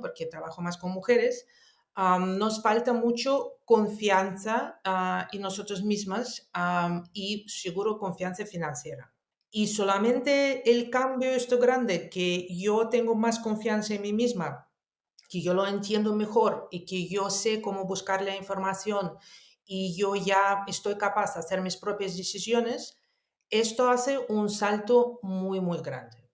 porque trabajo más con mujeres, nos falta mucho confianza en nosotros mismas y seguro confianza financiera. Y solamente el cambio esto grande, que yo tengo más confianza en mí misma, que yo lo entiendo mejor y que yo sé cómo buscar la información y yo ya estoy capaz de hacer mis propias decisiones, esto hace un salto muy, muy grande.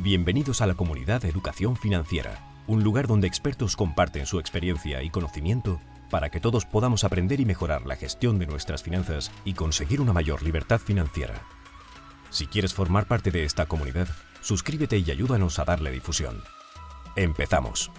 Bienvenidos a la comunidad de Educación Financiera, un lugar donde expertos comparten su experiencia y conocimiento para que todos podamos aprender y mejorar la gestión de nuestras finanzas y conseguir una mayor libertad financiera. Si quieres formar parte de esta comunidad, suscríbete y ayúdanos a darle difusión. ¡Empezamos!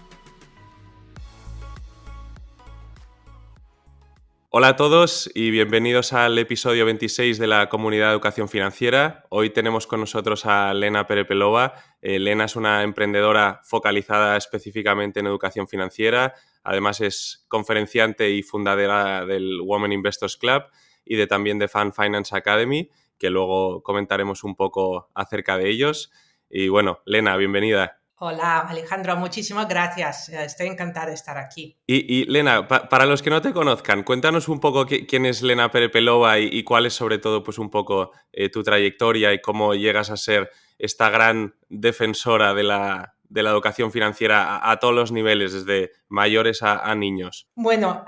Hola a todos y bienvenidos al episodio 26 de la Comunidad de Educación Financiera. Hoy tenemos con nosotros a Lena Perepelova. Lena es una emprendedora focalizada específicamente en educación financiera. Además es conferenciante y fundadora del Women Investors Club y también de Fan Finance Academy, que luego comentaremos un poco acerca de ellos. Y bueno, Lena, bienvenida. Hola Alejandro, muchísimas gracias. Estoy encantada de estar aquí. Y Lena, para los que no te conozcan, cuéntanos un poco quién es Lena Perepelova y cuál es sobre todo pues un poco tu trayectoria y cómo llegas a ser esta gran defensora de la educación financiera a todos los niveles, desde mayores a niños. Bueno,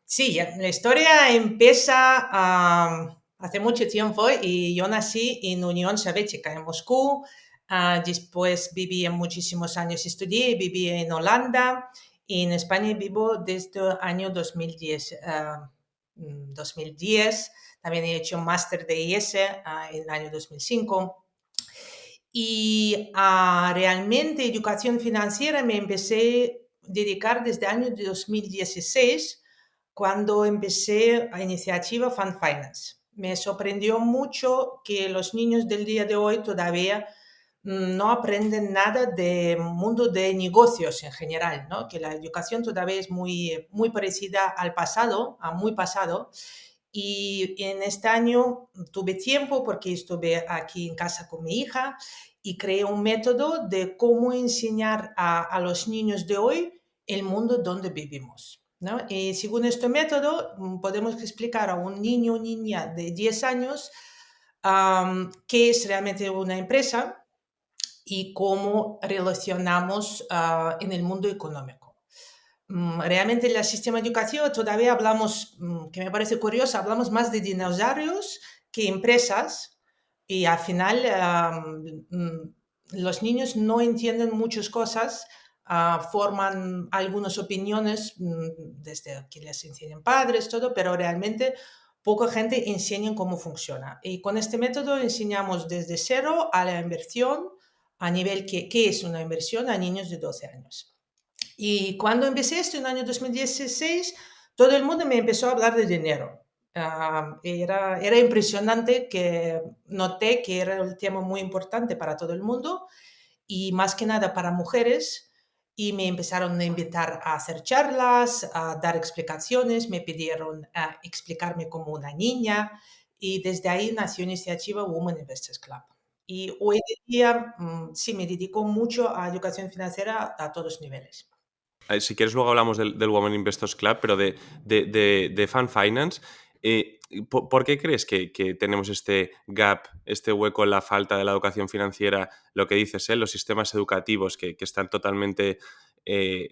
sí, la historia empieza hace mucho tiempo y yo nací en Unión Soviética, en Moscú. Después viví en muchísimos años, estudié, viví en Holanda y en España vivo desde el año 2010. 2010. También he hecho un máster de IS en el año 2005. Y realmente educación financiera me empecé a dedicar desde el año 2016, cuando empecé la iniciativa Fan Finance. Me sorprendió mucho que los niños del día de hoy todavía no aprenden nada del mundo de negocios en general, ¿no? Que la educación todavía es muy, muy parecida al pasado, a muy pasado. Y en este año tuve tiempo porque estuve aquí en casa con mi hija y creé un método de cómo enseñar a los niños de hoy el mundo donde vivimos, ¿no? Y según este método podemos explicar a un niño o niña de 10 años qué es realmente una empresa y cómo relacionamos en el mundo económico. Realmente en el sistema educativo todavía hablamos, que me parece curioso, hablamos más de dinosaurios que empresas y al final los niños no entienden muchas cosas, forman algunas opiniones desde que les enseñan padres, todo, pero realmente poca gente enseña cómo funciona. Y con este método enseñamos desde cero a la inversión, a nivel qué es una inversión a niños de 12 años. Y cuando empecé esto en el año 2016, todo el mundo me empezó a hablar de dinero. Era impresionante que noté que era un tema muy importante para todo el mundo y más que nada para mujeres. Y me empezaron a invitar a hacer charlas, a dar explicaciones, me pidieron explicarme como una niña y desde ahí nació la iniciativa Women Investors Club. Y hoy en día sí me dedico mucho a educación financiera a todos los niveles. Si quieres luego hablamos del Women Investors Club, pero de Fan Finance, ¿por qué crees que tenemos este gap, este hueco en la falta de la educación financiera? Lo que dices, los sistemas educativos que están totalmente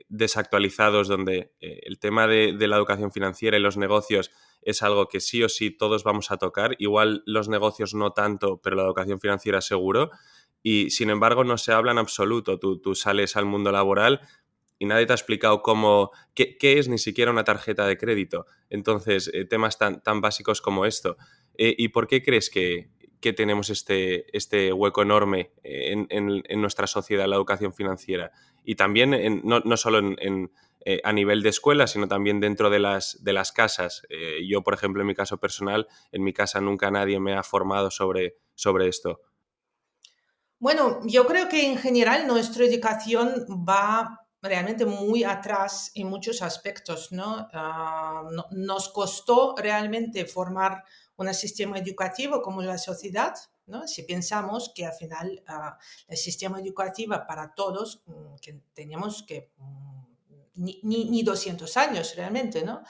desactualizados, donde el tema de la educación financiera y los negocios es algo que sí o sí todos vamos a tocar. Igual los negocios no tanto, pero la educación financiera seguro. Y sin embargo no se habla en absoluto. Tú sales al mundo laboral y nadie te ha explicado qué es ni siquiera una tarjeta de crédito. Entonces, temas tan básicos como esto. ¿Y por qué crees que tenemos este hueco enorme en nuestra sociedad, en la educación financiera? Y también, no solo a nivel de escuela, sino también dentro de las casas. Yo, por ejemplo, en mi caso personal, en mi casa nunca nadie me ha formado sobre esto. Bueno, yo creo que en general nuestra educación va realmente muy atrás en muchos aspectos, ¿no? Nos costó realmente formar un sistema educativo como la sociedad. ¿no? Si pensamos que al final el sistema educativo para todos, que tenemos que ni 200 años realmente, ¿no?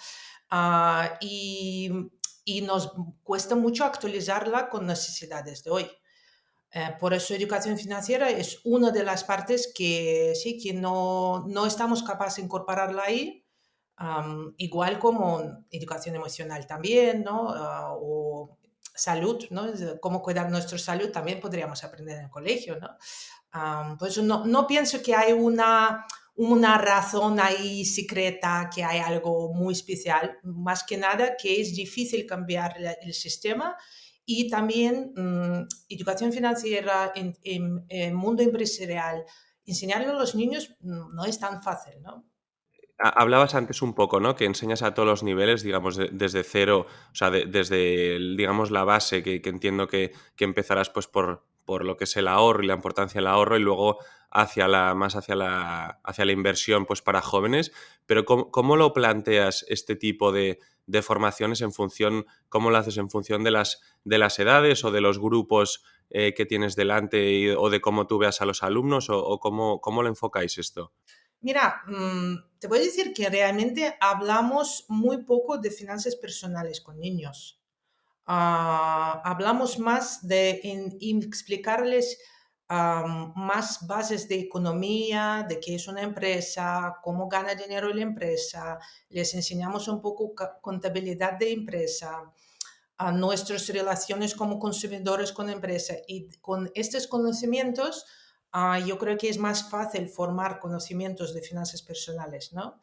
Ah, y nos cuesta mucho actualizarla con necesidades de hoy. Por eso educación financiera es una de las partes que sí, que no estamos capaces de incorporarla ahí, igual como educación emocional también, ¿no? O salud, ¿no? Cómo cuidar nuestra salud también podríamos aprender en el colegio, ¿no? Por eso no pienso que hay una razón ahí secreta, que hay algo muy especial, más que nada que es difícil cambiar el sistema y también educación financiera en mundo empresarial. Enseñarle a los niños no es tan fácil, ¿no? Hablabas antes un poco, ¿no? Que enseñas a todos los niveles, digamos, desde cero, o sea, desde, digamos, la base, que entiendo que empezarás pues por lo que es el ahorro y la importancia del ahorro y luego hacia la inversión pues para jóvenes. Pero ¿cómo lo planteas este tipo de formaciones en función, cómo lo haces en función de las edades o de los grupos que tienes delante o de cómo tú veas a los alumnos o cómo lo enfocáis esto? Mira, te voy a decir que realmente hablamos muy poco de finanzas personales con niños. Hablamos más de en explicarles más bases de economía, de qué es una empresa, cómo gana dinero la empresa. Les enseñamos un poco contabilidad de empresa, a nuestras relaciones como consumidores con la empresa. Y con estos conocimientos, yo creo que es más fácil formar conocimientos de finanzas personales, ¿no?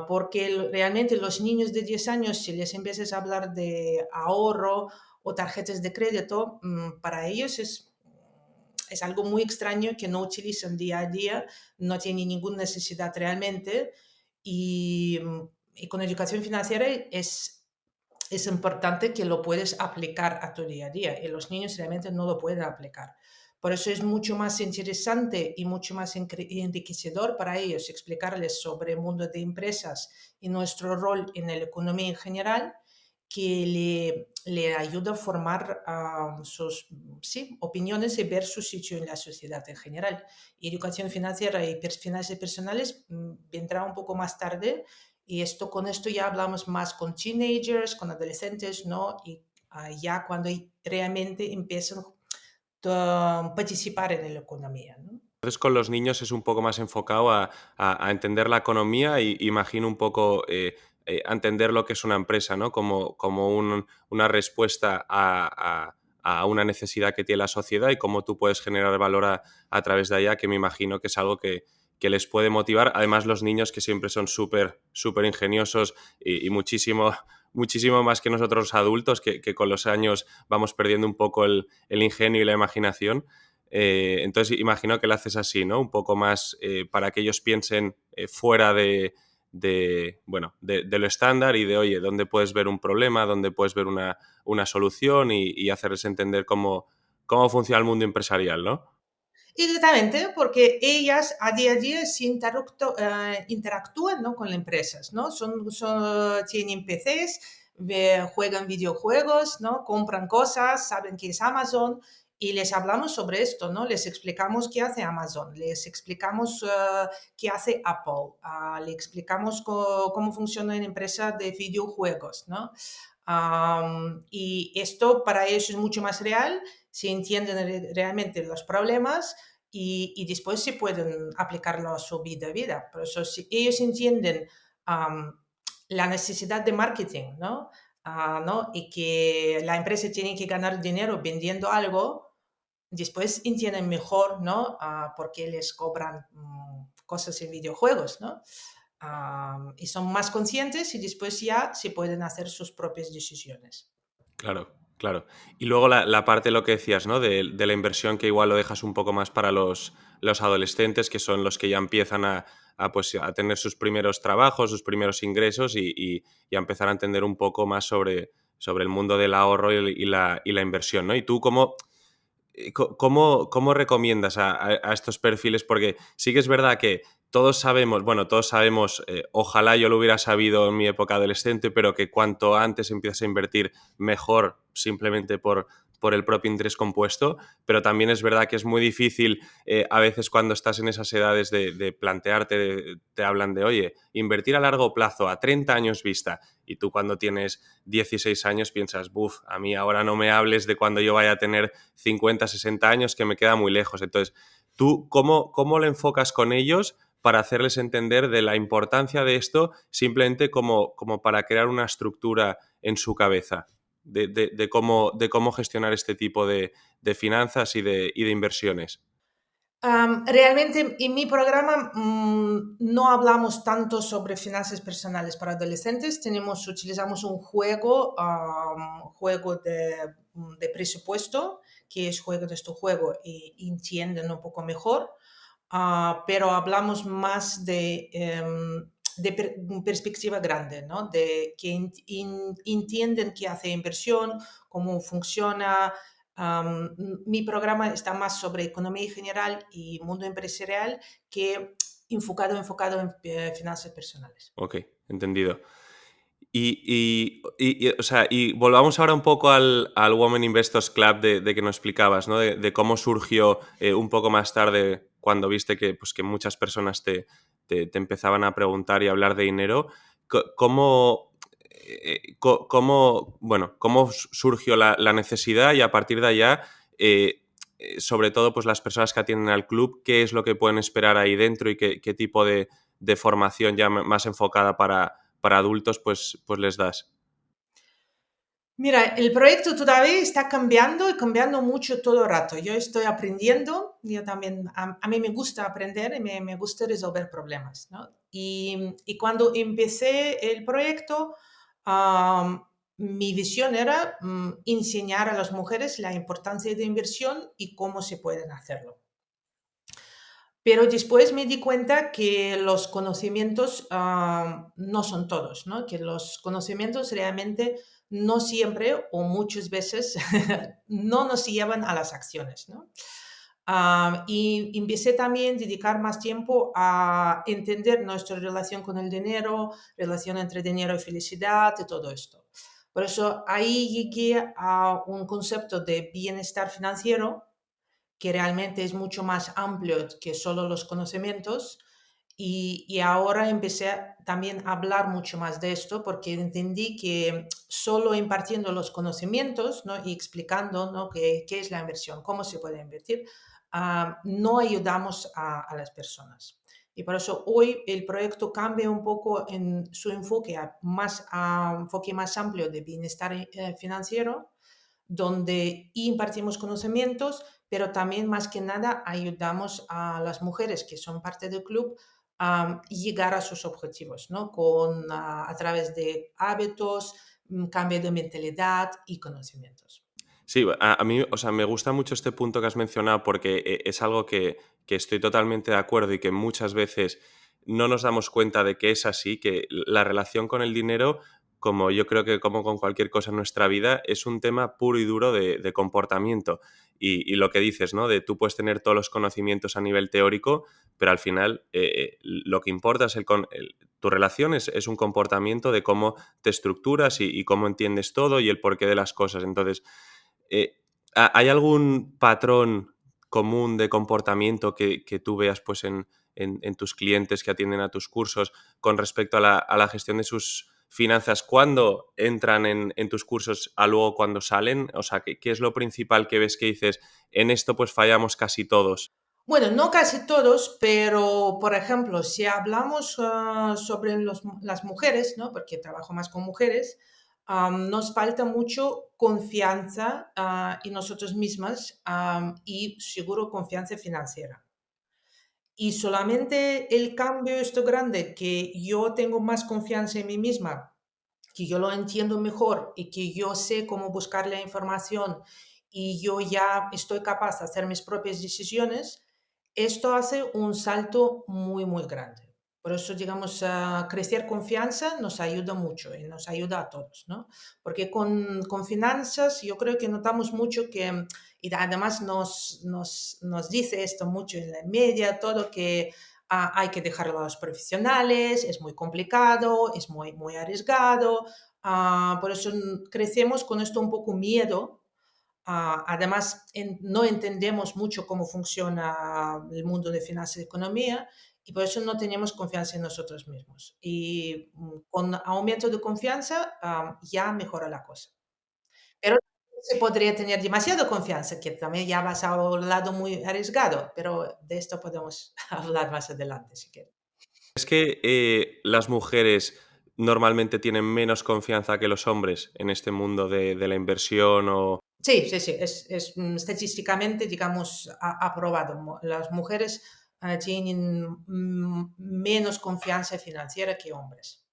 Porque realmente los niños de 10 años, si les empiezas a hablar de ahorro o tarjetas de crédito, para ellos es algo muy extraño que no utilizan día a día, no tienen ninguna necesidad realmente. Y con educación financiera es importante que lo puedes aplicar a tu día a día y los niños realmente no lo pueden aplicar. Por eso es mucho más interesante y mucho más enriquecedor para ellos explicarles sobre el mundo de empresas y nuestro rol en la economía en general, que le ayuda a formar sus sí, opiniones y ver su sitio en la sociedad en general. Y educación financiera y finanzas personales vendrá un poco más tarde y con esto ya hablamos más con teenagers, con adolescentes, ¿no? Y ya cuando realmente empiezan a participar en la economía, ¿no? Entonces con los niños es un poco más enfocado a entender la economía y imagino un poco a entender lo que es una empresa, ¿no? Como una respuesta a una necesidad que tiene la sociedad y cómo tú puedes generar valor a través de allá, que me imagino que es algo que les puede motivar. Además, los niños que siempre son súper, súper ingeniosos y muchísimo, muchísimo más que nosotros los adultos, que con los años vamos perdiendo un poco el ingenio y la imaginación. Entonces imagino que lo haces así, ¿no? Un poco más para que ellos piensen fuera bueno, de lo estándar y de, oye, dónde puedes ver un problema, dónde puedes ver una solución y hacerles entender cómo funciona el mundo empresarial, ¿no? Exactamente, porque ellas a día se interactúan, ¿no? Con las empresas, ¿no? Tienen PCs, juegan videojuegos, ¿no? Compran cosas, saben que es Amazon y les hablamos sobre esto, ¿no? Les explicamos qué hace Amazon, les explicamos qué hace Apple, les explicamos cómo funciona una empresa de videojuegos, ¿no? Y esto para ellos es mucho más real, se entienden realmente los problemas y después se pueden aplicarlo a su vida. Por eso si ellos entienden am, la necesidad de marketing, ¿no? ¿No? Y que la empresa tiene que ganar dinero vendiendo algo, después entienden mejor, ¿no? Por qué les cobran cosas en videojuegos, ¿no? Y son más conscientes y después ya se pueden hacer sus propias decisiones. Claro, claro. Y luego la parte de lo que decías, ¿no? De la inversión que igual lo dejas un poco más para los adolescentes, que son los que ya empiezan pues, a tener sus primeros trabajos, sus primeros ingresos y a empezar a entender un poco más sobre el mundo del ahorro y la inversión, ¿no? Y tú, ¿cómo recomiendas a estos perfiles? Porque sí que es verdad que todos sabemos, ojalá yo lo hubiera sabido en mi época adolescente, pero que cuanto antes empiezas a invertir, mejor, simplemente por el propio interés compuesto, pero también es verdad que es muy difícil a veces cuando estás en esas edades de plantearte, te hablan de, oye, invertir a largo plazo, a 30 años vista, y tú cuando tienes 16 años piensas, buf, a mí ahora no me hables de cuando yo vaya a tener 50, 60 años, que me queda muy lejos. Entonces, ¿tú cómo lo enfocas con ellos para hacerles entender de la importancia de esto simplemente como para crear una estructura en su cabeza de cómo gestionar este tipo de finanzas y de inversiones? Realmente en mi programa no hablamos tanto sobre finanzas personales para adolescentes. Utilizamos un juego de presupuesto, que es juego de este juego y entienden un poco mejor. Pero hablamos más de perspectiva grande, ¿no? De que entienden qué hace inversión, cómo funciona. Mi programa está más sobre economía general y mundo empresarial que enfocado en finanzas personales. Ok, entendido. O sea, y volvamos ahora un poco al Women Investors Club de que nos explicabas, ¿no? De cómo surgió un poco más tarde cuando viste que, pues, que muchas personas te empezaban a preguntar y a hablar de dinero. ¿Cómo surgió la necesidad y a partir de allá, sobre todo pues las personas que atienden al club, qué es lo que pueden esperar ahí dentro y qué tipo de formación ya más enfocada para adultos, pues les das? Mira, el proyecto todavía está cambiando y cambiando mucho todo el rato. Yo estoy aprendiendo, yo también, a mí me gusta aprender y me gusta resolver problemas, ¿no? Y cuando empecé el proyecto, mi visión era enseñar a las mujeres la importancia de inversión y cómo se pueden hacerlo. Pero después me di cuenta que los conocimientos no son todos, ¿no? Que los conocimientos realmente no siempre o muchas veces no nos llevan a las acciones, ¿no? Y empecé también a dedicar más tiempo a entender nuestra relación con el dinero, relación entre dinero y felicidad y todo esto. Por eso ahí llegué a un concepto de bienestar financiero que realmente es mucho más amplio que solo los conocimientos. Y ahora también a hablar mucho más de esto porque entendí que solo impartiendo los conocimientos, ¿no? Y explicando, ¿no? qué es la inversión, cómo se puede invertir, no ayudamos a las personas. Y por eso hoy el proyecto cambia un poco en su enfoque a enfoque más amplio de bienestar financiero, donde impartimos conocimientos, pero también más que nada ayudamos a las mujeres que son parte del club a llegar a sus objetivos, ¿no? A través de hábitos, cambio de mentalidad y conocimientos. Sí, a mí, o sea, me gusta mucho este punto que has mencionado porque es algo que estoy totalmente de acuerdo y que muchas veces no nos damos cuenta de que es así, que la relación con el dinero, como yo creo que como con cualquier cosa en nuestra vida, es un tema puro y duro de comportamiento. Y lo que dices, ¿no? De tú puedes tener todos los conocimientos a nivel teórico, pero al final lo que importa es tu relación es un comportamiento de cómo te estructuras y cómo entiendes todo y el porqué de las cosas. Entonces, eh, ¿hay algún patrón común de comportamiento que tú veas pues, en tus clientes que atienden a tus cursos con respecto a la gestión de sus finanzas cuando entran en tus cursos a luego cuando salen? O sea, ¿qué es lo principal que ves que dices, en esto pues fallamos casi todos? Bueno, no casi todos, pero por ejemplo, si hablamos sobre las mujeres, ¿no? Porque trabajo más con mujeres, nos falta mucho confianza en nosotros mismas y seguro confianza financiera. Y solamente el cambio esto grande, que yo tengo más confianza en mí misma, que yo lo entiendo mejor y que yo sé cómo buscar la información y yo ya estoy capaz de hacer mis propias decisiones, esto hace un salto muy, muy grande. Por eso, digamos, crecer confianza nos ayuda mucho y nos ayuda a todos, ¿no? Porque con finanzas yo creo que notamos mucho que, y además nos dice esto mucho en la media, todo que hay que dejarlo a los profesionales, es muy complicado, es muy, muy arriesgado. Por eso crecemos con esto un poco miedo Además, no entendemos mucho cómo funciona el mundo de finanzas y economía y por eso no tenemos confianza en nosotros mismos. Y con aumento de confianza ya mejora la cosa. Pero se podría tener demasiada confianza, que también ya vas a un lado muy arriesgado, pero de esto podemos hablar más adelante si quieres. ¿Es que las mujeres normalmente tienen menos confianza que los hombres en este mundo de la inversión o... Sí, sí, sí, estadísticamente, digamos, aprobado. Las mujeres tienen menos confianza financiera que hombres.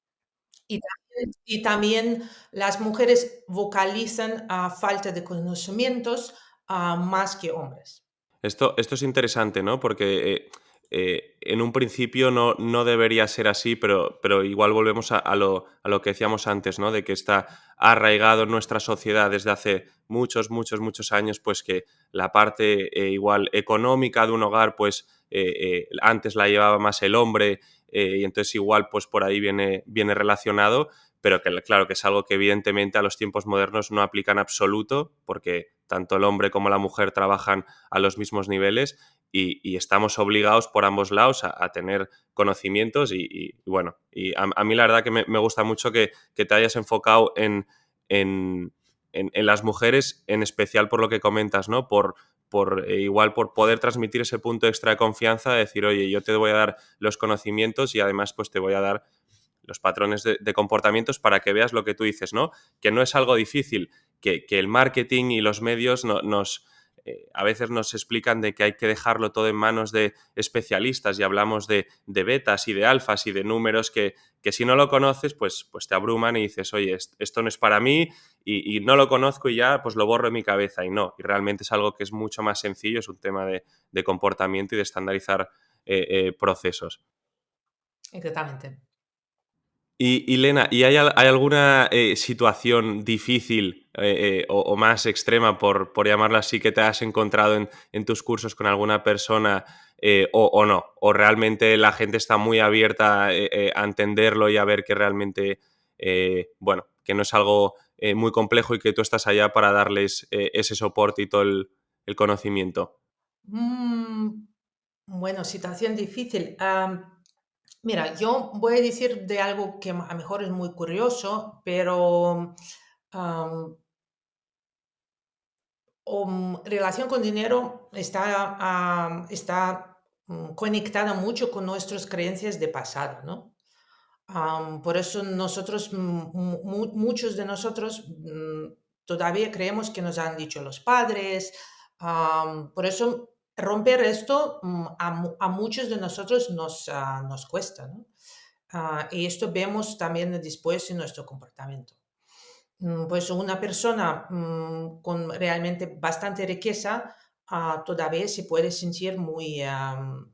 Y también las mujeres vocalizan falta de conocimientos más que hombres. Esto es interesante, ¿no? Porque en un principio no debería ser así, pero igual volvemos a lo que decíamos antes, ¿no? De que está arraigado en nuestra sociedad desde hace muchos, muchos, muchos años, pues que la parte igual económica de un hogar, pues antes la llevaba más el hombre y entonces igual pues por ahí viene relacionado, pero que claro que es algo que evidentemente a los tiempos modernos no aplica en absoluto, porque tanto el hombre como la mujer trabajan a los mismos niveles y estamos obligados por ambos lados a tener conocimientos bueno, y a mí la verdad que me gusta mucho que te hayas enfocado en las mujeres, en especial por lo que comentas, ¿no? Igual por poder transmitir ese punto extra de confianza, de decir, oye, yo te voy a dar los conocimientos y además pues te voy a dar los patrones de comportamientos para que veas lo que tú dices, ¿no? Que no es algo difícil, que el marketing y los medios a veces nos explican de que hay que dejarlo todo en manos de especialistas y hablamos de betas y de alfas y de números que si no lo conoces, pues te abruman y dices, oye, esto no es para mí y no lo conozco y ya pues lo borro en mi cabeza y no. Y realmente es algo que es mucho más sencillo, es un tema de comportamiento y de estandarizar procesos. Exactamente. Y Lena, ¿y hay alguna situación difícil o más extrema, por llamarla así, que te has encontrado en tus cursos con alguna persona o no? ¿O realmente la gente está muy abierta a entenderlo y a ver que realmente, bueno, que no es algo muy complejo y que tú estás allá para darles ese soporte y todo el conocimiento? Mm, bueno, situación difícil. Mira, yo voy a decir de algo que a lo mejor es muy curioso, pero am, relación con dinero está conectada mucho con nuestras creencias de pasado, ¿no? Por eso nosotros, muchos de nosotros todavía creemos que nos han dicho los padres. Por eso romper esto a muchos de nosotros nos cuesta, ¿no? Y esto vemos también después en nuestro comportamiento. Pues una persona con realmente bastante riqueza todavía se puede sentir muy,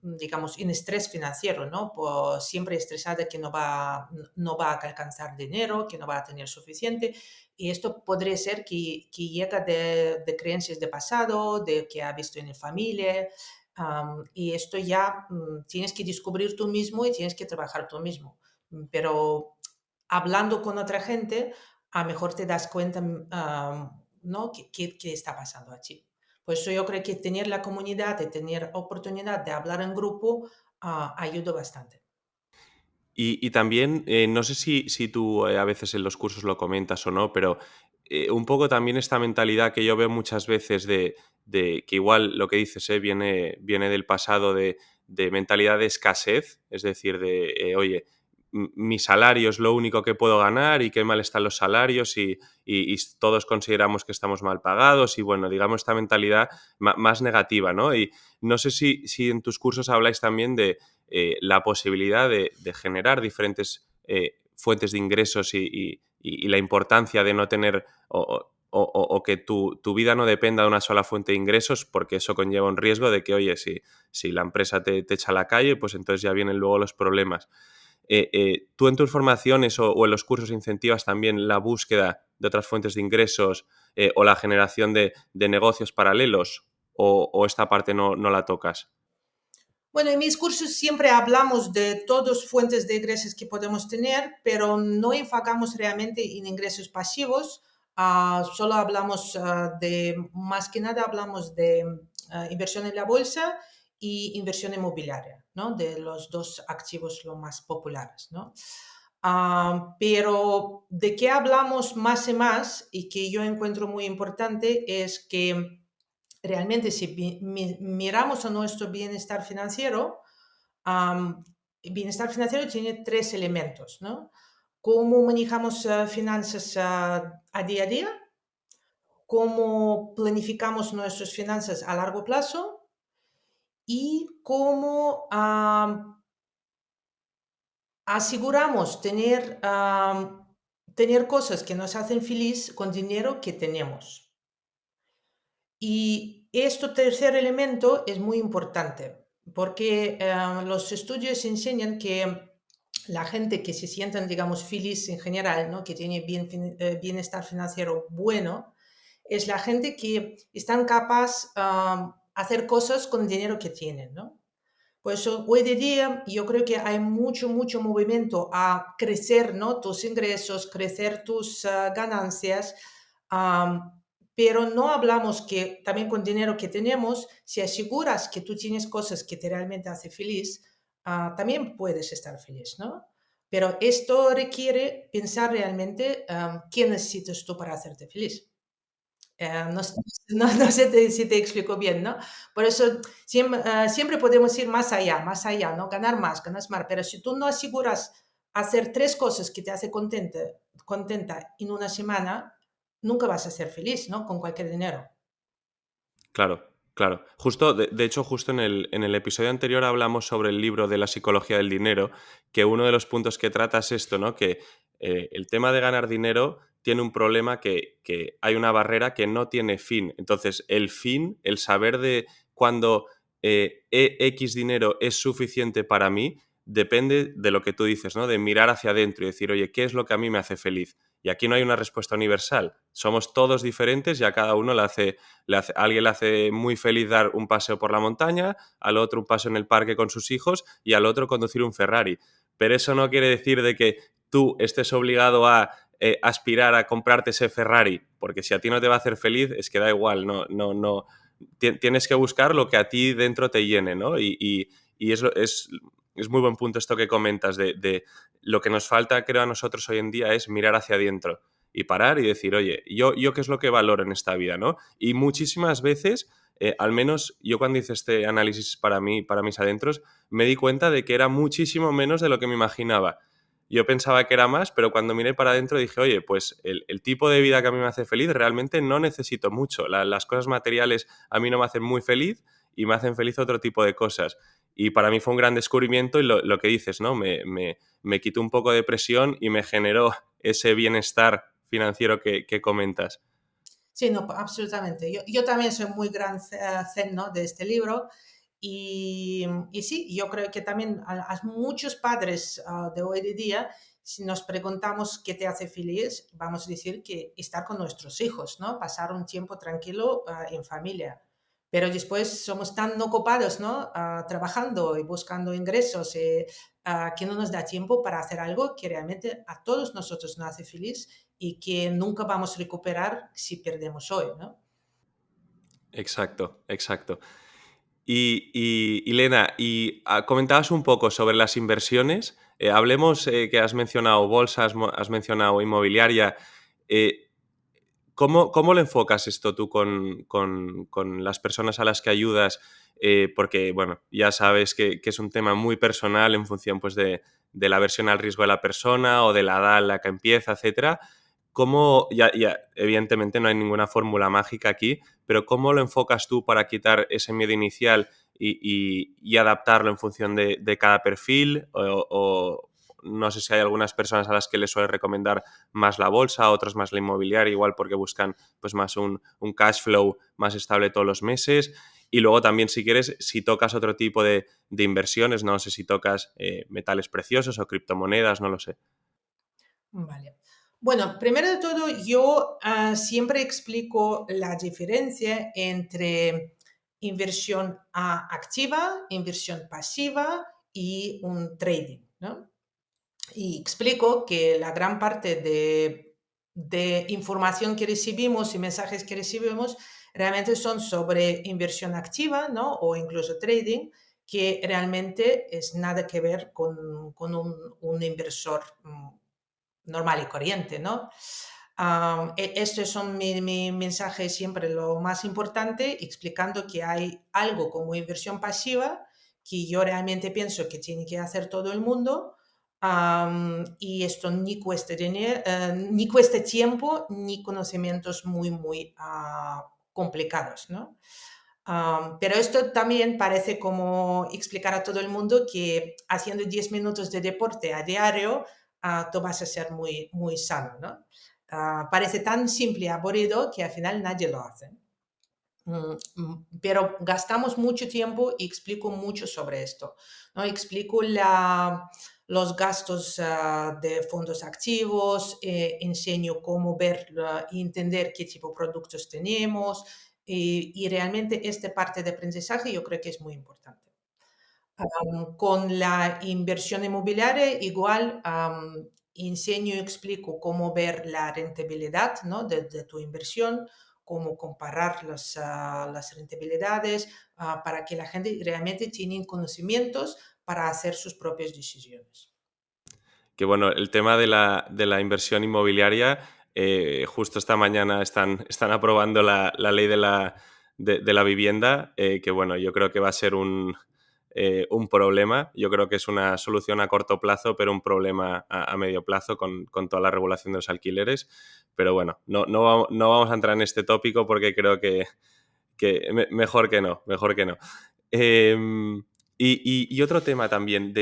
digamos, en estrés financiero, ¿no? Siempre estresada que no va a alcanzar dinero, que no va a tener suficiente. Y esto podría ser que llega de creencias de pasado, de que ha visto en la familia. Y esto ya tienes que descubrir tú mismo y tienes que trabajar tú mismo. Pero hablando con otra gente a lo mejor te das cuenta, ¿no? ¿Qué está pasando allí? Por eso yo creo que tener la comunidad y tener oportunidad de hablar en grupo ayuda bastante. Y también, no sé si tú a veces en los cursos lo comentas o no, pero un poco también esta mentalidad que yo veo muchas veces de que igual lo que dices viene del pasado de mentalidad de escasez, es decir, oye, mi salario es lo único que puedo ganar y qué mal están los salarios y todos consideramos que estamos mal pagados y bueno, digamos esta mentalidad más negativa, ¿no? Y no sé si en tus cursos habláis también de la posibilidad de generar diferentes fuentes de ingresos y la importancia de no tener o que tu vida no dependa de una sola fuente de ingresos, porque eso conlleva un riesgo de que, oye, si la empresa te echa a la calle, pues entonces ya vienen luego los problemas. ¿Tú en tus formaciones o en los cursos incentivas también la búsqueda de otras fuentes de ingresos o la generación de negocios paralelos o esta parte no la tocas? Bueno, en mis cursos siempre hablamos de todas fuentes de ingresos que podemos tener, pero no enfocamos realmente en ingresos pasivos, solo hablamos más que nada hablamos de inversión en la bolsa y inversión inmobiliaria, ¿no? De los dos activos los más populares, ¿no? Pero de qué hablamos más y más y que yo encuentro muy importante es que realmente si miramos a nuestro bienestar financiero tiene tres elementos, ¿no? Cómo manejamos finanzas a día a día, cómo planificamos nuestras finanzas a largo plazo y cómo aseguramos tener cosas que nos hacen feliz con dinero que tenemos. Y este tercer elemento es muy importante porque los estudios enseñan que la gente que se sienten, digamos, feliz en general, ¿no? Que tiene bienestar financiero bueno, es la gente que están capaz de hacer cosas con el dinero que tienen, ¿no? Por eso, hoy de día, yo creo que hay mucho, mucho movimiento a crecer, ¿no? Tus ingresos, crecer tus ganancias, pero no hablamos que también con dinero que tenemos, si aseguras que tú tienes cosas que te realmente hacen feliz, también puedes estar feliz, ¿no? Pero esto requiere pensar realmente qué necesitas tú para hacerte feliz. No, no sé si te explico bien, ¿no? Por eso siempre podemos ir más allá, ¿no? Ganar más, ganar más. Pero si tú no aseguras hacer tres cosas que te hace contenta en una semana, nunca vas a ser feliz, ¿no? Con cualquier dinero. Claro, claro. Justo, de hecho, justo en el episodio anterior hablamos sobre el libro de la psicología del dinero, que uno de los puntos que trata es esto, ¿no? Que el tema de ganar dinero tiene un problema que hay una barrera que no tiene fin. Entonces, el fin, el saber de cuándo X dinero es suficiente para mí, depende de lo que tú dices, ¿no? De mirar hacia adentro y decir, oye, ¿qué es lo que a mí me hace feliz? Y aquí no hay una respuesta universal. Somos todos diferentes y a cada uno a alguien le hace muy feliz dar un paseo por la montaña, al otro un paseo en el parque con sus hijos y al otro conducir un Ferrari. Pero eso no quiere decir de que tú estés obligado a aspirar a comprarte ese Ferrari, porque si a ti no te va a hacer feliz, es que da igual, no. Tienes que buscar lo que a ti dentro te llene, ¿no? Y es muy buen punto esto que comentas de lo que nos falta, creo, a nosotros hoy en día es mirar hacia adentro y parar y decir, oye, yo qué es lo que valoro en esta vida, ¿no? Y muchísimas veces, al menos yo cuando hice este análisis para mí, para mis adentros, me di cuenta de que era muchísimo menos de lo que me imaginaba. Yo pensaba que era más, pero cuando miré para adentro dije, oye, pues el tipo de vida que a mí me hace feliz realmente no necesito mucho. Las cosas materiales a mí no me hacen muy feliz y me hacen feliz otro tipo de cosas. Y para mí fue un gran descubrimiento y lo que dices, ¿no? Me quitó un poco de presión y me generó ese bienestar financiero que comentas. Sí, no, absolutamente. Yo también soy muy gran fan, ¿no? De este libro y sí, yo creo que también a muchos padres de hoy de día, si nos preguntamos qué te hace feliz, vamos a decir que estar con nuestros hijos, ¿no? Pasar un tiempo tranquilo en familia. Pero después somos tan ocupados, ¿no? Trabajando y buscando ingresos que no nos da tiempo para hacer algo que realmente a todos nosotros nos hace feliz y que nunca vamos a recuperar si perdemos hoy, ¿no? Exacto, exacto. Y Lena, comentabas un poco sobre las inversiones. Hablemos que has mencionado bolsas, has mencionado inmobiliaria. Eh, ¿Cómo lo enfocas esto tú con las personas a las que ayudas? Porque, bueno, ya sabes que es un tema muy personal en función pues, de la aversión al riesgo de la persona o de la edad en la que empieza, etcétera. Evidentemente no hay ninguna fórmula mágica aquí, pero ¿cómo lo enfocas tú para quitar ese miedo inicial y adaptarlo en función de cada perfil? O no sé si hay algunas personas a las que les suele recomendar más la bolsa, otras más la inmobiliaria, igual porque buscan pues más un cash flow más estable todos los meses. Y luego también, si quieres, si tocas otro tipo de inversiones, no sé si tocas metales preciosos o criptomonedas, no lo sé. Vale. Bueno, primero de todo, yo siempre explico la diferencia entre inversión activa, inversión pasiva y un trading, ¿no? Y explico que la gran parte de información que recibimos y mensajes que recibimos realmente son sobre inversión activa, ¿no? O incluso trading, que realmente es nada que ver con un inversor normal y corriente, ¿no? Estos son mi mensaje siempre lo más importante, explicando que hay algo como inversión pasiva que yo realmente pienso que tiene que hacer todo el mundo, y esto ni cuesta, ni cuesta tiempo ni conocimientos muy complicados, ¿no? Pero esto también parece como explicar a todo el mundo que haciendo 10 minutos de deporte a diario, tú vas a ser muy sano, ¿no? Parece tan simple y aburrido que al final nadie lo hace. Pero gastamos mucho tiempo y explico mucho sobre esto, ¿no? Explico los gastos de fondos activos, enseño cómo ver y entender qué tipo de productos tenemos, y realmente esta parte de aprendizaje yo creo que es muy importante. Con la inversión inmobiliaria igual, enseño y explico cómo ver la rentabilidad, ¿no? de tu inversión, cómo comparar las rentabilidades, para que la gente realmente tenga conocimientos para hacer sus propias decisiones. Que bueno, el tema de la inversión inmobiliaria, justo esta mañana están aprobando la ley de la vivienda, que bueno, yo creo que va a ser un problema. Yo creo que es una solución a corto plazo, pero un problema a medio plazo con toda la regulación de los alquileres. Pero bueno, no vamos a entrar en este tópico porque creo que mejor que no, mejor que no. Y otro tema también,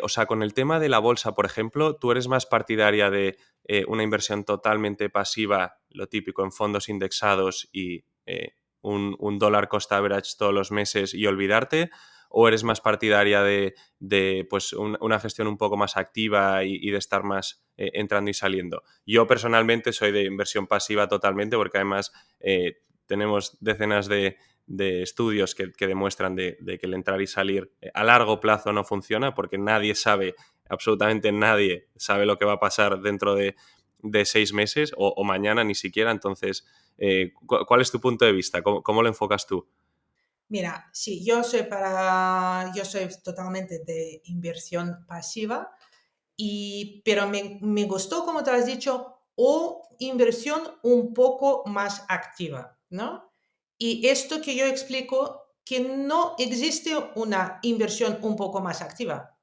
o sea, con el tema de la bolsa, por ejemplo, ¿tú eres más partidaria de una inversión totalmente pasiva, lo típico, en fondos indexados y un dólar cost average todos los meses y olvidarte? ¿O eres más partidaria de pues, una gestión un poco más activa y de estar más entrando y saliendo? Yo personalmente soy de inversión pasiva totalmente porque además tenemos decenas de estudios que demuestran de que el entrar y salir a largo plazo no funciona porque nadie sabe, absolutamente nadie sabe lo que va a pasar dentro de 6 meses o mañana ni siquiera. Entonces, ¿cuál es tu punto de vista? ¿Cómo lo enfocas tú? Mira, sí, yo soy totalmente de inversión pasiva. Pero me gustó, como te has dicho, o inversión un poco más activa, ¿no? Y esto que yo explico, que no existe una inversión un poco más activa,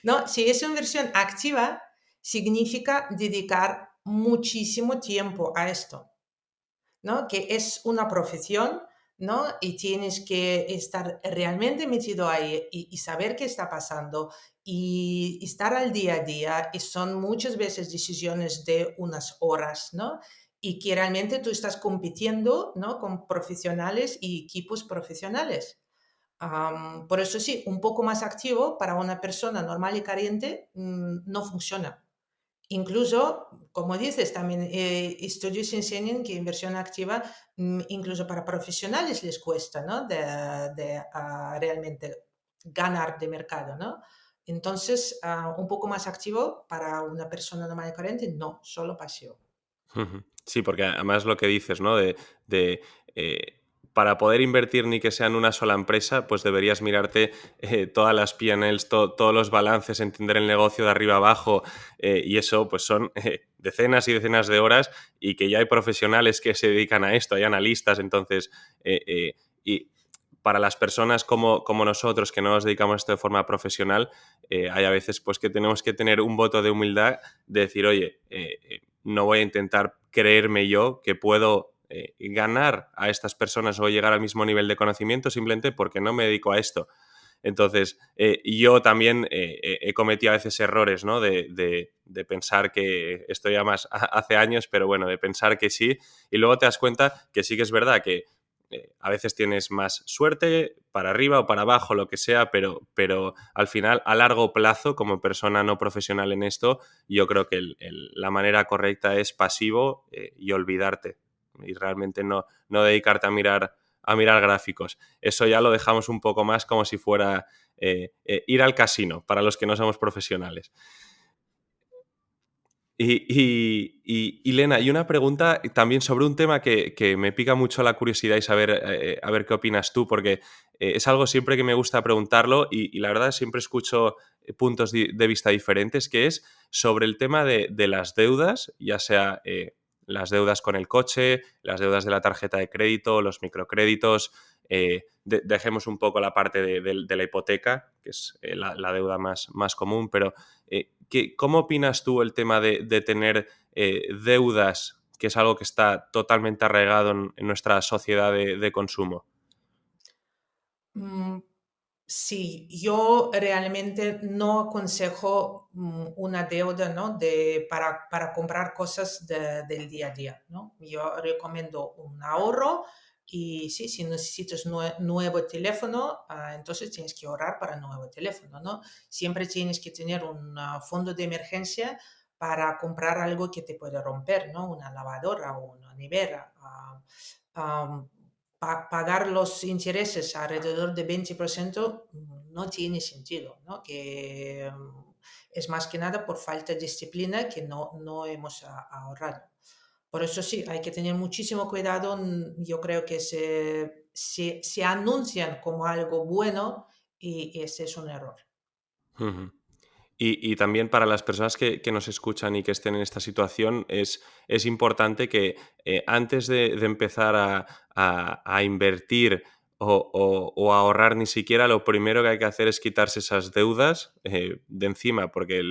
¿no? Si es inversión activa, significa dedicar muchísimo tiempo a esto, ¿no? Que es una profesión, ¿no? Y tienes que estar realmente metido ahí y saber qué está pasando y estar al día a día. Y son muchas veces decisiones de unas horas, ¿no? Y que realmente tú estás compitiendo, ¿no? Con profesionales y equipos profesionales. Por eso sí, un poco más activo para una persona normal y corriente no funciona. Incluso, como dices, también estudios enseñan que inversión activa, incluso para profesionales les cuesta, ¿no? De realmente ganar de mercado, ¿no? Entonces, un poco más activo para una persona normal y corriente, no, solo pasivo. Ujú. Sí, porque además lo que dices, ¿no? De, eh, para poder invertir ni que sea en una sola empresa, pues deberías mirarte todas las P&Ls, todos los balances, entender el negocio de arriba abajo, y eso pues son decenas y decenas de horas y que ya hay profesionales que se dedican a esto, hay analistas, entonces, y para las personas como nosotros que no nos dedicamos a esto de forma profesional, hay a veces pues que tenemos que tener un voto de humildad de decir, oye, no voy a intentar creerme yo que puedo ganar a estas personas o llegar al mismo nivel de conocimiento simplemente porque no me dedico a esto. Entonces, yo también he cometido a veces errores, ¿no? De pensar que esto ya más hace años, pero bueno, de pensar que sí. Y luego te das cuenta que sí que es verdad que a veces tienes más suerte para arriba o para abajo, lo que sea, pero al final, a largo plazo, como persona no profesional en esto, yo creo que la manera correcta es pasivo y olvidarte. Y realmente no dedicarte a mirar gráficos. Eso ya lo dejamos un poco más como si fuera ir al casino, para los que no somos profesionales. Y, Lena, y una pregunta también sobre un tema que me pica mucho la curiosidad y saber a ver qué opinas tú, porque es algo siempre que me gusta preguntarlo y la verdad siempre escucho puntos de vista diferentes, que es sobre el tema de las deudas, ya sea las deudas con el coche, las deudas de la tarjeta de crédito, los microcréditos. Dejemos un poco la parte de la hipoteca, que es la deuda más común, pero ¿cómo opinas tú el tema de tener deudas, que es algo que está totalmente arraigado en nuestra sociedad de consumo? Mm, Sí, yo realmente no aconsejo una deuda, ¿no? Para comprar cosas del día a día, ¿no? Yo recomiendo un ahorro y sí, si necesitas nuevo teléfono, entonces tienes que ahorrar para nuevo teléfono, ¿no? Siempre tienes que tener un fondo de emergencia para comprar algo que te puede romper, ¿no? Una lavadora o una nevera. Ah, pagar los intereses alrededor de 20% no tiene sentido, ¿no? Que es más que nada por falta de disciplina que no hemos ahorrado. Por eso sí, hay que tener muchísimo cuidado. Yo creo que se anuncian como algo bueno y ese es un error. Ujú. Y también para las personas que nos escuchan y que estén en esta situación, es importante que antes de empezar a invertir o a ahorrar ni siquiera, lo primero que hay que hacer es quitarse esas deudas de encima, porque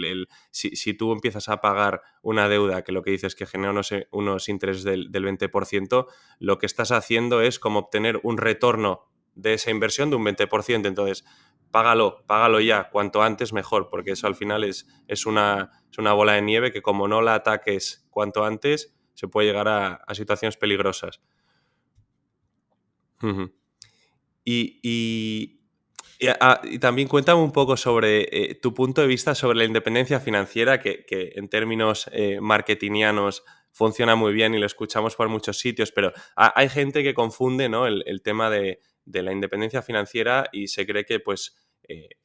si tú empiezas a pagar una deuda que lo que dices que genera unos intereses del 20%, lo que estás haciendo es como obtener un retorno de esa inversión de un 20%. Entonces, págalo ya, cuanto antes mejor, porque eso al final es una bola de nieve que como no la ataques cuanto antes, se puede llegar a situaciones peligrosas. Ujú. Y, y- y también cuéntame un poco sobre tu punto de vista sobre la independencia financiera, que en términos marketingianos funciona muy bien y lo escuchamos por muchos sitios, pero hay gente que confunde, ¿no? el tema de la independencia financiera y se cree que pues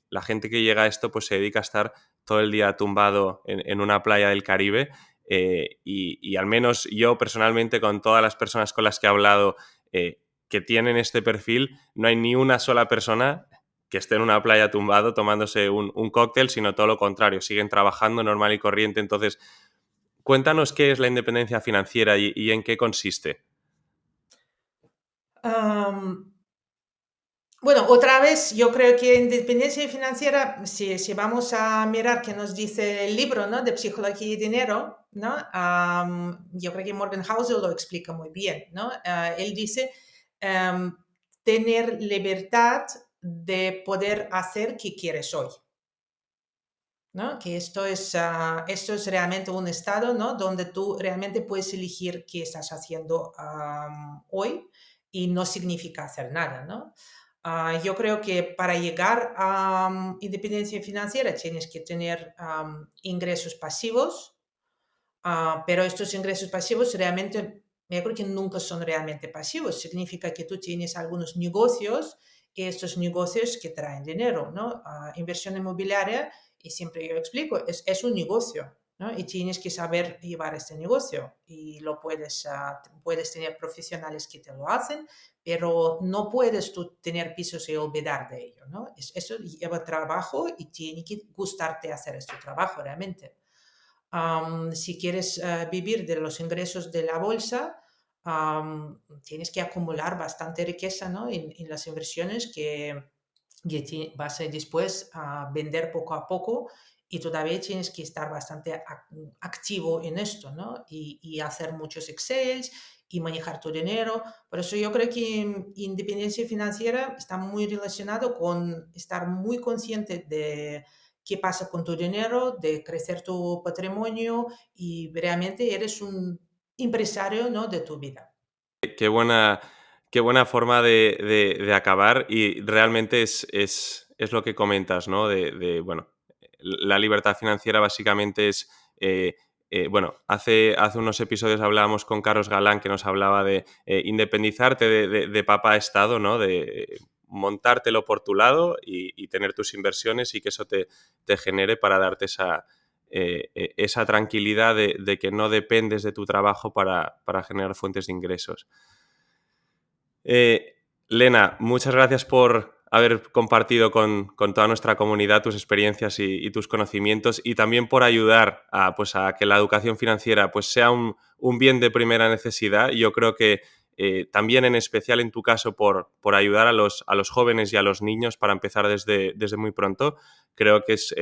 la gente que llega a esto pues se dedica a estar todo el día tumbado en una playa del Caribe. Y al menos yo personalmente, con todas las personas con las que he hablado, que tienen este perfil, no hay ni una sola persona que esté en una playa tumbado tomándose un cóctel, sino todo lo contrario, siguen trabajando normal y corriente. Entonces, cuéntanos qué es la independencia financiera y en qué consiste. Am, Bueno, otra vez, yo creo que independencia financiera, si vamos a mirar qué nos dice el libro, ¿no? De Psicología y Dinero, ¿no? Yo creo que Morgan Housel lo explica muy bien, ¿no? Él dice em, tener libertad de poder hacer que quieres hoy, ¿no? Que esto es realmente un estado, ¿no? Donde tú realmente puedes elegir qué estás haciendo hoy y no significa hacer nada, ¿no? Yo creo que para llegar a independencia financiera tienes que tener ingresos pasivos, pero estos ingresos pasivos realmente, yo creo que nunca son realmente pasivos. Significa que tú tienes algunos negocios y estos negocios que traen dinero, ¿no? Inversión inmobiliaria, y siempre yo explico, es un negocio, ¿no? Y tienes que saber llevar este negocio y puedes tener profesionales que te lo hacen, pero no puedes tú tener pisos y olvidar de ello, ¿no? Eso lleva trabajo y tiene que gustarte hacer este trabajo realmente. Si quieres vivir de los ingresos de la bolsa, tienes que acumular bastante riqueza, ¿no? En las inversiones que vas a después a vender poco a poco y todavía tienes que estar bastante activo en esto, ¿no? Y hacer muchos Excels y manejar tu dinero. Por eso yo creo que independencia financiera está muy relacionado con estar muy consciente de qué pasa con tu dinero, de crecer tu patrimonio y realmente eres un empresario, ¿no? De tu vida. Qué buena, qué buena forma de acabar y realmente es lo que comentas, ¿no? Bueno, la libertad financiera básicamente es, bueno, hace unos episodios hablábamos con Carlos Galán que nos hablaba de independizarte de papá Estado, ¿no? De montártelo por tu lado y tener tus inversiones y que eso te genere para darte esa tranquilidad de que no dependes de tu trabajo para generar fuentes de ingresos. Lena, muchas gracias por haber compartido con toda nuestra comunidad tus experiencias y tus conocimientos, y también por ayudar a que la educación financiera pues, sea un bien de primera necesidad. Yo creo que también, en especial en tu caso, por ayudar a los jóvenes y a los niños para empezar desde muy pronto. Creo que es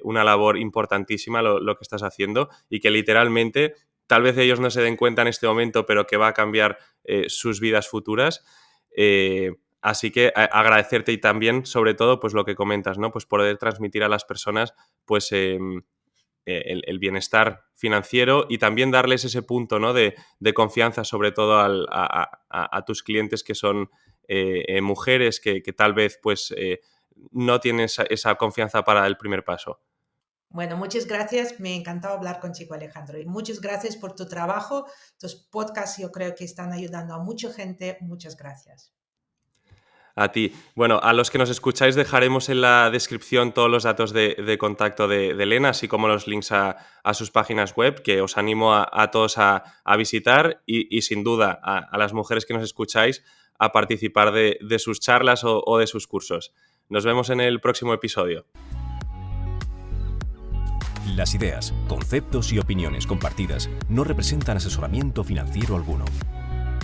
una labor importantísima lo que estás haciendo, y que literalmente tal vez ellos no se den cuenta en este momento, pero que va a cambiar sus vidas futuras. Así que agradecerte, y también, sobre todo, pues lo que comentas, ¿no? Pues poder transmitir a las personas pues el bienestar financiero, y también darles ese punto, ¿no? de confianza, sobre todo a tus clientes, que son mujeres que tal vez pues no tienen esa confianza para el primer paso. Bueno, muchas gracias. Me ha encantado hablar contigo, Alejandro. Y muchas gracias por tu trabajo. Tus podcasts yo creo que están ayudando a mucha gente. Muchas gracias. A ti. Bueno, a los que nos escucháis dejaremos en la descripción todos los datos de contacto de Lena, así como los links a sus páginas web, que os animo a todos a visitar, y sin duda a las mujeres que nos escucháis a participar de sus charlas o de sus cursos. Nos vemos en el próximo episodio. Las ideas, conceptos y opiniones compartidas no representan asesoramiento financiero alguno.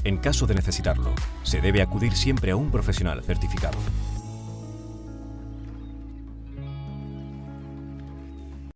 En caso de necesitarlo, se debe acudir siempre a un profesional certificado.